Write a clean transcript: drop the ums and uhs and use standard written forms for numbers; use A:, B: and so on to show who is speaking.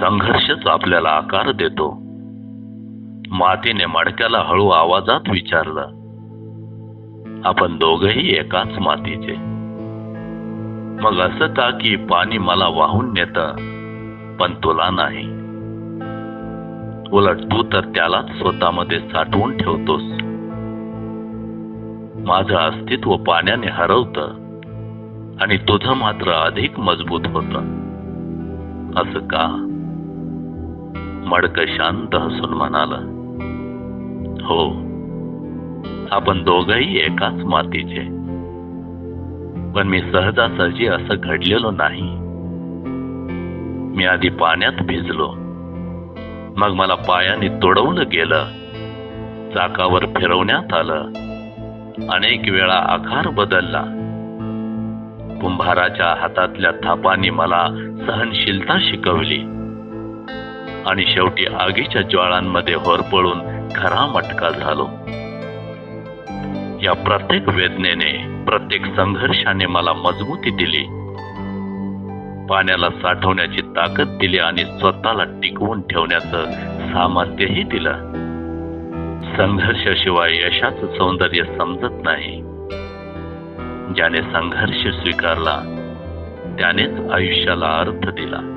A: संघर्षच आपल्याला आकार देतो. मातेने मडक्याला हळू आवाजात विचारलं, आपण दोघंही एकाच मातीचे. मग असं का की पाणी मला वाहून नेतं पण तुला नाही? उलट तू तर त्यालाच स्वतःमध्ये साठवून ठेवतोस. माझं अस्तित्व पाण्याने हरवतं आणि तुझं मात्र अधिक मजबूत होतं. असं का? मडकं शांत हसून म्हणाल, हो, आपण दोघंही एकाच मातीचे. पण मी सहजासहजी असं घडलेलो नाही. मी आधी पाण्यात भिजलो, मग मला पायाने तोडवलं गेलं, चाकावर फिरवण्यात आलं, अनेक वेळा आकार बदलला. कुंभाराच्या हातातल्या थापांनी मला सहनशीलता शिकवली आणि शेवटी आगीच्या ज्वाळांमध्ये होरपळून खरा मटका झालो. या प्रत्येक वेदनेने, प्रत्येक संघर्षाने मला मजबूती दिली, पाण्याला साठवण्याची ताकद दिली आणि स्वतःला टिकवून ठेवण्याचं सामर्थ्यही दिलं. संघर्षाशिवाय यशाचं सौंदर्य समजत नाही. ज्याने संघर्ष स्वीकारला त्यानेच आयुष्याला अर्थ दिला.